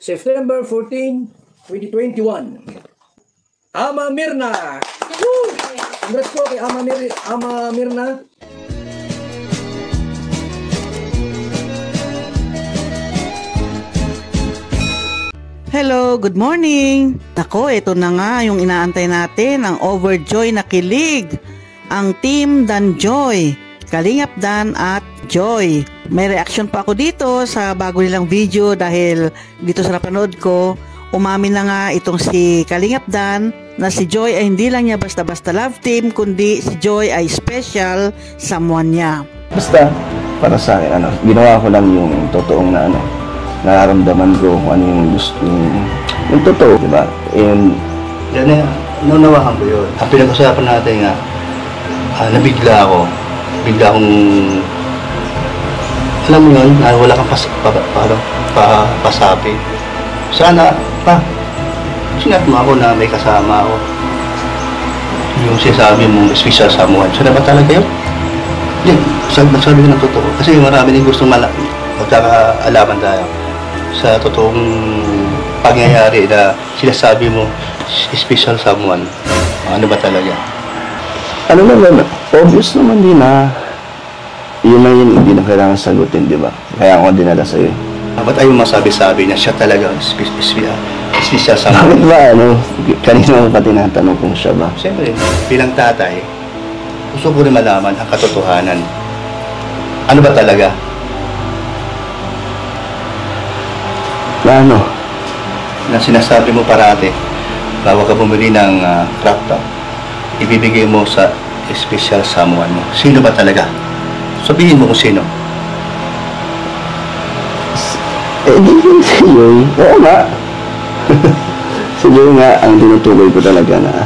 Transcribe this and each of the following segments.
September 14, 2021. Ama Mirna! Woo! Congrats po kay Ama Mirna. Hello, good morning! Ako, ito na nga yung inaantay natin, ang overjoy na kilig. Ang Team Dan Joy, Kalingap Dan at Joy. May reaction pa ako dito sa bago nilang video dahil dito sa napanood ko, umamin na nga itong si Kalingap Dan na si Joy ay hindi lang niya basta-basta love team, kundi si Joy ay special someone niya. Basta, para sa akin, ginawa ko lang yung totoong na nararamdaman ko kung ano yung gusto, yung totoo, di ba? And yan, naunawahan ko yun. Ang pinag-usapan natin nga, nabigla akong, alam mo yun, wala kang pasabi. Sana, sinat mo ako na may kasama ako. Yung sinasabi mong special someone, sana ba talaga yun? Yan, nagsabi ko ng totoo. Kasi marami din gustong magkakaalaman tayo sa totoong pangyayari na sinasabi mo special someone. Ano ba talaga? Ano naman, obvious naman din na yun lang yun, hindi na kailangan sagutin, di ba? Kaya ako dinala sa'yo. Ba't ayaw masabi-sabi na siya talaga special someone? Bakit ba, kanina mo pa tinatanong kung siya ba? Siyempre, bilang tatay, gusto ko rin malaman ang katotohanan. Ano ba talaga? Na ano? Na sinasabi mo parati, bago ka bumili ng crop top, ibibigay mo sa special someone mo. Sino ba talaga? Sabihin mo kung sino. Di yun si Joy. Oo nga. Si Joy nga ang tinutukoy ko talaga na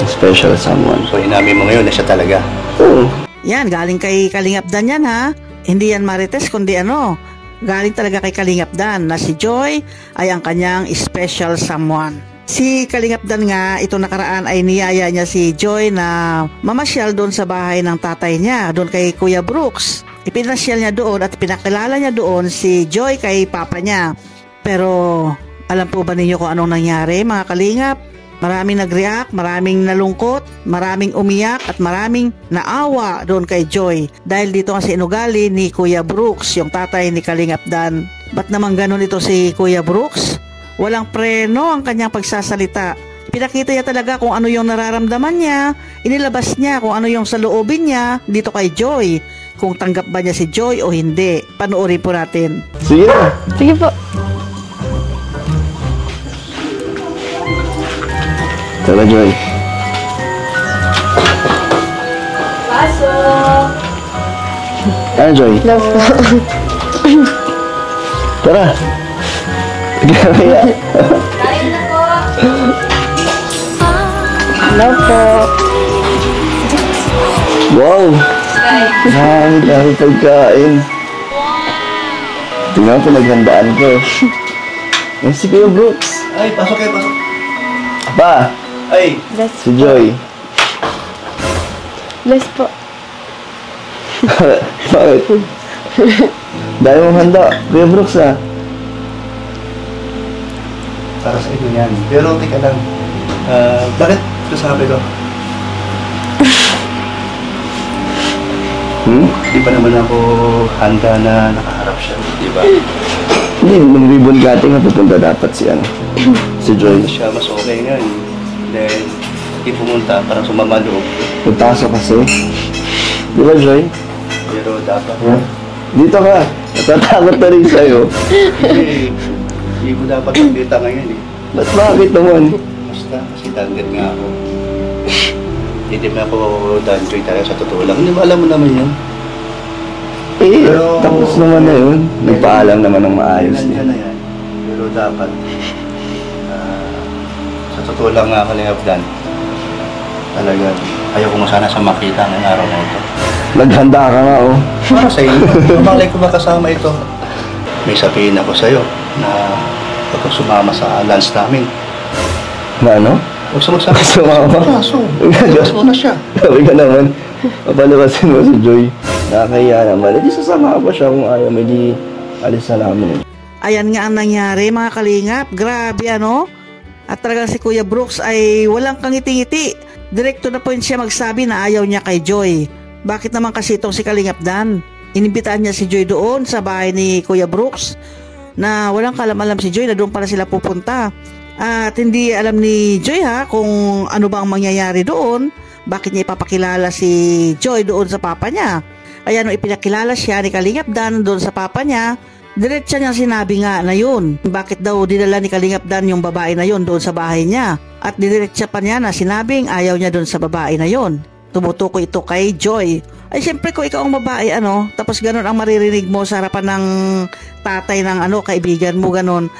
special someone. So inamin mo ngayon na siya talaga? Oo. Yan, galing kay Kalingap Dan yan ha. Hindi yan Marites, kundi galing talaga kay Kalingap Dan na si Joy ay ang kanyang special someone. Si Kalingap Dan nga, itong nakaraan ay niyaya niya si Joy na mamasyal doon sa bahay ng tatay niya, doon kay Kuya Brooks. Ipinasyal niya doon at pinakilala niya doon si Joy kay papa niya. Pero alam po ba ninyo kung anong nangyari mga Kalingap? Maraming nag-react, maraming nalungkot, maraming umiyak at maraming naawa doon kay Joy. Dahil dito kasi inugali ni Kuya Brooks, yung tatay ni Kalingap Dan. Ba't naman ganun ito si Kuya Brooks? Walang preno ang kanyang pagsasalita. Pinakita niya talaga kung ano yung nararamdaman niya. Inilabas niya kung ano yung saloobin niya dito kay Joy. Kung tanggap ba niya si Joy o hindi. Panoorin po natin. Sige na. Sige po. Tara, Joy. Pasok! Ano, Joy? Love po. Tara. Gaya. Kain na po. Love po. Wow. Dami pagkain. Tingnan ko, pinaghandaan ko. Yan si Kuya Brooks. Ay, pasok kayo, pasok. Pa! Ay! Si Joy. Bless po. Bakit? Dahil mong handa. Kuya Brooks para sa inyo yan. Pero tika lang. Bakit sasabi ko? Di ba naman ako handa na nakaharap siya? Di ba? Hindi, nung ribbon cutting na pupunta dapat si Joy. Siya mas okay ngayon. Then, hindi pumunta para sumama loob. Punta kasi. Di ba, Joy? Pero dapat. Dito ka. Natatakot na rin sa'yo. Hindi ko dapat magkita ngayon eh. Bakit naman? Basta kasi tanggit nga ako. Hindi mo ako danjoy talaga sa totoo lang. Hindi mo alam mo naman yun. Pero, tapos naman na yun. Nagpaalam naman ng maayos din. Na yan. Pero dapat, sa totoo lang nga Kalingap Dan, talaga, ayoko mo sana sa makita ng araw na ito. Naghanda ka nga Para sa iyo. Mamalay ko ba kasama ito? May sabihin ako sa'yo na kapag sumama sa lunch namin. Na ano? Huwag sa magsabi. Sumama? Labas mo na siya. Sabi ka naman, papalabasin mo si Joy. Nakakahiya naman. Hindi sasama ka pa siya kung ayaw, may di alis na namin. Ayan nga ang nangyari mga kalingap. Grabe ano? At talagang si Kuya Brooks ay walang kangiti-ngiti. Direct to the point siya magsabi na ayaw niya kay Joy. Bakit naman kasi itong si Kalingap Dan? Inimbitahan niya si Joy doon sa bahay ni Kuya Brooks na walang kalam-alam si Joy na doon pala sila pupunta. At hindi alam ni Joy kung ano bang mangyayari doon. Bakit niya ipapakilala si Joy doon sa papa niya. Kaya nung ipinakilala siya ni Kalingap Dan doon sa papa niya, diretsa niya sinabi nga na yun. Bakit daw dinala ni Kalingap Dan yung babae na yun doon sa bahay niya? At diretsa pa niya na sinabing ayaw niya doon sa babae na yun. Tumutukoy ito kay Joy. Ay syempre kung ikaw ang babae tapos ganun ang maririnig mo sa harapan ng tatay ng kaibigan mo ganun.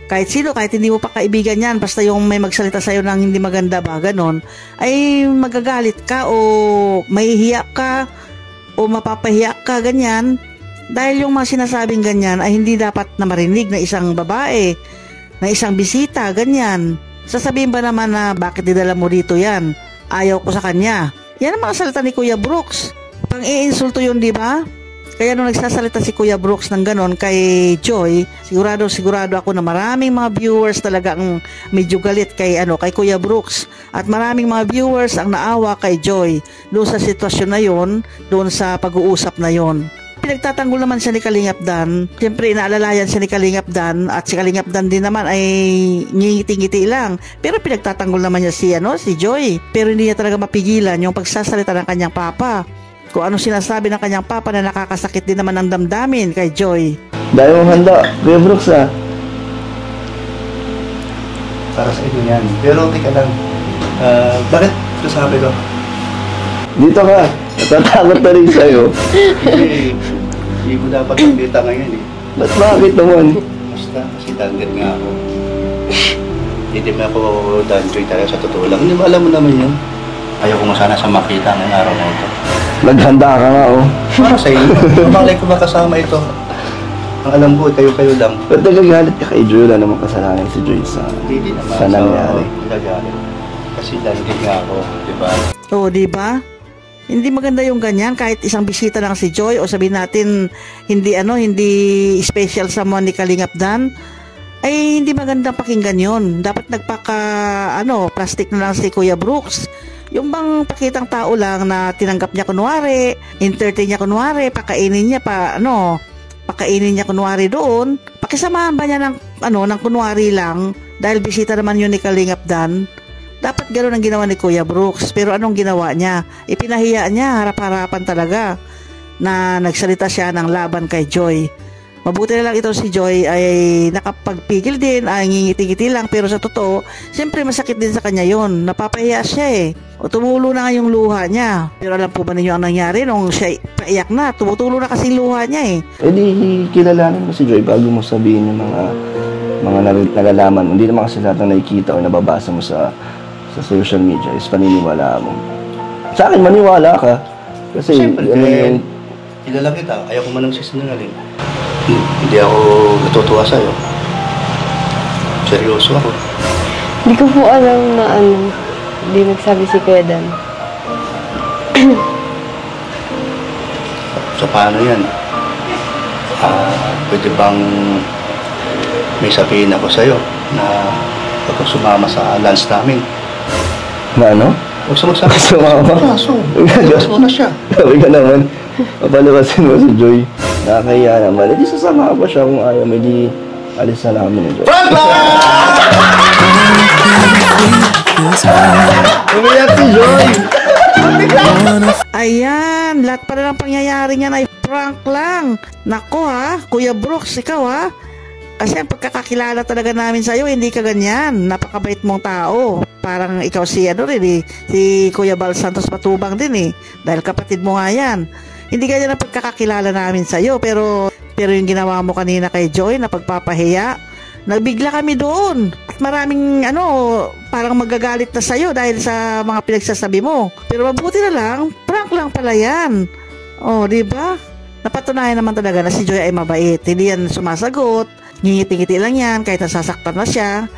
Kahit sino, kahit hindi mo pa kaibigan yan, basta yung may magsalita sa'yo ng hindi maganda ba, ganun, ay magagalit ka o mahihiya ka o mapapahiya ka, ganyan. Dahil yung mga sinasabing ganyan ay hindi dapat na marinig na isang babae, na isang bisita, ganyan. Sasabihin ba naman na bakit dinala mo dito yan? Ayaw ko sa kanya. Yan ang mga salita ni Kuya Brooks. Pang-iinsulto yun, di ba? Kaya nung nagsasalita si Kuya Brooks ng ganon kay Joy, sigurado ako na maraming mga viewers talaga ang medyo galit kay Kuya Brooks. At maraming mga viewers ang naawa kay Joy doon sa sitwasyon na yon, doon sa pag-uusap na yon. Pinagtatanggol naman siya ni Kalingap Dan. Siyempre inaalalayan siya ni Kalingap Dan at si Kalingap Dan din naman ay ngingiti-ngiti lang. Pero pinagtatanggol naman niya si Joy. Pero hindi niya talaga mapigilan yung pagsasalita ng kanyang papa. Kung ano sinasabi ng kanyang papa na nakakasakit din naman ang damdamin kay Joy. Dahil mong handa, Kuya Brooks Para sa inyo yan. Pero tika lang, bakit ito sabi ko? Dito ka, natatakot na rin sa'yo. Hindi ko dapat magkita ngayon Bakit naman? Basta, kasi danggit nga ako. Hindi mo ako danggit talaga sa totoo lang. Hindi mo alam mo naman yun. Ayaw ko sana sa makita ngayong araw na ito. Naghanda ka nga Para sa iyo, malay ko makasama ito. Ang alam ko, kayo-kayo lang. Pero nagagalit ka kay Joy, wala namang kasalanan si Joy sa nangyari. Nagagalit. Kasi danggit nga ako, di ba? Oo, di ba? Hindi maganda yung ganyan kahit isang bisita lang si Joy o sabihin natin hindi special someone ni Kalingap Dan ay hindi maganda pakinggan yon. Dapat plastic na lang si Kuya Brooks. Yung bang pakitang tao lang na tinanggap niya kunwari, entertain niya kunwari, pakainin niya kunwari doon. Pakisamahan ba niya ng kunwari lang dahil bisita naman yun ni Kalingap Dan? Dapat gano'n ang ginawa ni Kuya Brooks. Pero anong ginawa niya? Ipinahiya niya, harap-harapan talaga na nagsalita siya ng laban kay Joy. Mabuti na lang ito si Joy ay nakapagpigil din, ay ngingiti-ngiti lang. Pero sa totoo, siyempre masakit din sa kanya yon. Napapahiya siya O tumulo na nga yung luha niya. Pero alam po ba ninyo ang nangyari nung siya paiyak na? Tumutulo na kasi luha niya di kilalanin mo si Joy bago mo sabihin yung mga nalalaman. Hindi naman kasi lahat na nakikita o nababasa mo sa social media is paniniwala mo. Sa akin, maniwala ka. Kasi, siyempre, kilala kita. Ayaw ko man ang sisinungaling. Hindi ako natutuwa sa'yo. Seryoso ako. Hindi ko po alam na hindi nagsabi si Kuya Dan. So, paano yan? Pwede bang may sabihin ako sa'yo na kapag sumama sa lunch namin? Na ano? Huwag sa magsabi. Sumama? Gas mo na siya. Sabi ka naman, papalabasin mo si Joy. Nakakaya naman. Hindi sasama ka pa siya kung ayaw. Hindi alis na namin ni Joy. Umiyak si Joy! Ayan, lahat pala ng pangyayari niyan ay prank lang. Nako Kuya Brooks, ikaw Kasi ang pagkakakilala talaga namin sa'yo, hindi ka ganyan. Napakabait mong tao. Parang ikaw si si Kuya Bal Santos Matubang din Dahil kapatid mo nga yan. Hindi ganyan ang pagkakakilala namin sa'yo. Pero yung ginawa mo kanina kay Joy na pagpapahiya, nagbigla kami doon. At maraming parang magagalit na sa'yo dahil sa mga pinagsasabi mo. Pero mabuti na lang, prank lang pala yan. Di ba? Napatunayan naman talaga na si Joy ay mabait. Hindi yan sumasagot. Ngingiti-ngiti lang yan, kahit nasasaktan na siya,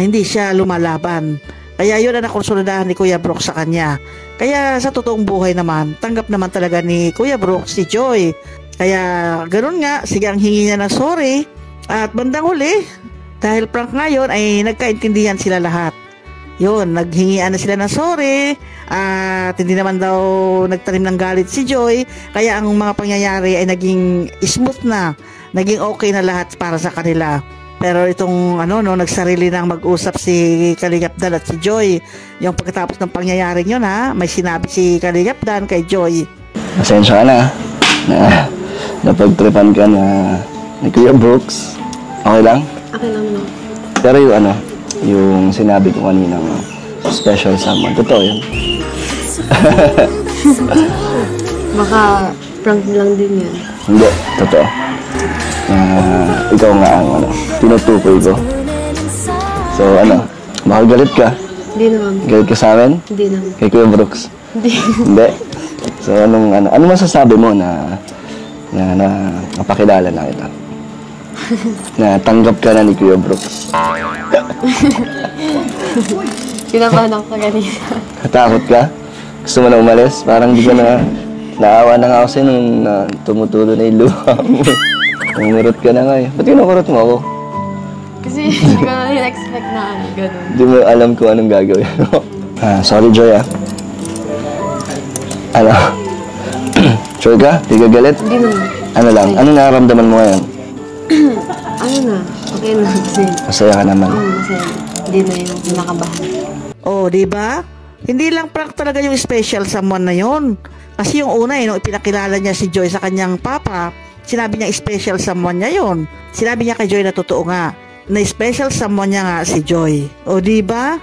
hindi siya lumalaban. Kaya yun ang nakonsuladahan ni Kuya Brooks sa kanya. Kaya sa totoong buhay naman, tanggap naman talaga ni Kuya Brooks si Joy. Kaya ganoon nga, sige ang hingi niya ng sorry. At bandang huli, dahil prank ngayon ay nagkaintindihan sila lahat. Yun, naghingian na sila ng sorry at hindi naman daw nagtanim ng galit si Joy, kaya ang mga pangyayari ay naging smooth na, naging okay na lahat para sa kanila. Pero itong nagsarili ng mag-usap si Kalingap Dan at si Joy. Yung pagkatapos ng pangyayari yun may sinabi si Kalingap Dan kay Joy. Pasensya ka na napagtripan ka na ni Kuya Brooks. Okay lang? Okay lang no. Pero yung sinabi ko kanina special someone, totoo yun. Baka prank lang din yan. Hindi, totoo. Ikaw nga ang tinutukoy ko. So baka galit ka? Hindi naman. Galit ka sa amin? Hindi naman. Kay Kuya Brooks? Hindi. Hindi? So ano masasabi mo na napakilala na kita? Na tanggap ka na ni Kuya Brooks? Kinabahan ako kanina. Natakot ka? Gusto mo na umalis? Parang di ka naawa na nga ako sa'yo nung tumutulo na yung luha mo. Umurot ka na nga eh. Ba't kinukurot mo ako? Kasi hindi ko na in-expect na ganun. Hindi mo alam kung anong gagawin mo. Sorry Joy Sure ka? Di ka galit? Hindi naman. Ano lang? Anong nararamdaman mo ngayon? Okay na. Kasi, Masaya ka naman. masaya. Hindi na yung nakabahan. Oh, di ba? Hindi lang prank talaga yung special someone na yon. Kasi yung una nung ipinakilala niya si Joy sa kanyang papa, sinabi niya special someone niya yon. Sinabi niya kay Joy na totoo nga, na special someone niya nga si Joy. O di ba?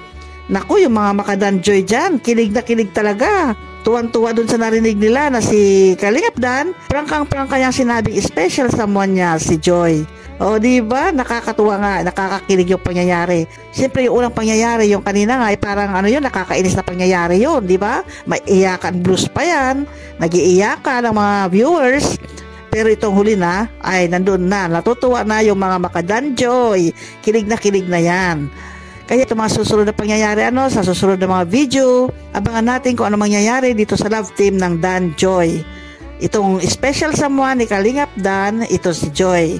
Naku, yung mga makadan Joy dyan, kilig na kilig talaga. Tuwan-tuwa dun sa narinig nila na si Kalingap Dan, prangkang-prangka niyang sinabing special someone niya si Joy. O di ba? Nakakatuwa nga, nakakakilig yung pangyayari. Siyempre yung unang pangyayari, yung kanina nga ay parang nakakainis na pangyayari yun, di ba? May iyakan blues pa yan, nag-iiyakan ang mga viewers. Pero itong huli na, ay nandun na, natutuwa na yung mga makadan Joy. Kilig na yan. Kaya itong mga susunod na pangyayari, sa susunod na mga video, abangan natin kung ano mangyayari dito sa love team ng Dan Joy. Itong special someone ni Kalingap Dan, ito si Joy.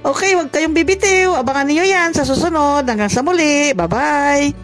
Okay, huwag kayong bibitiw. Abangan niyo yan sa susunod. Hanggang sa muli. Bye-bye!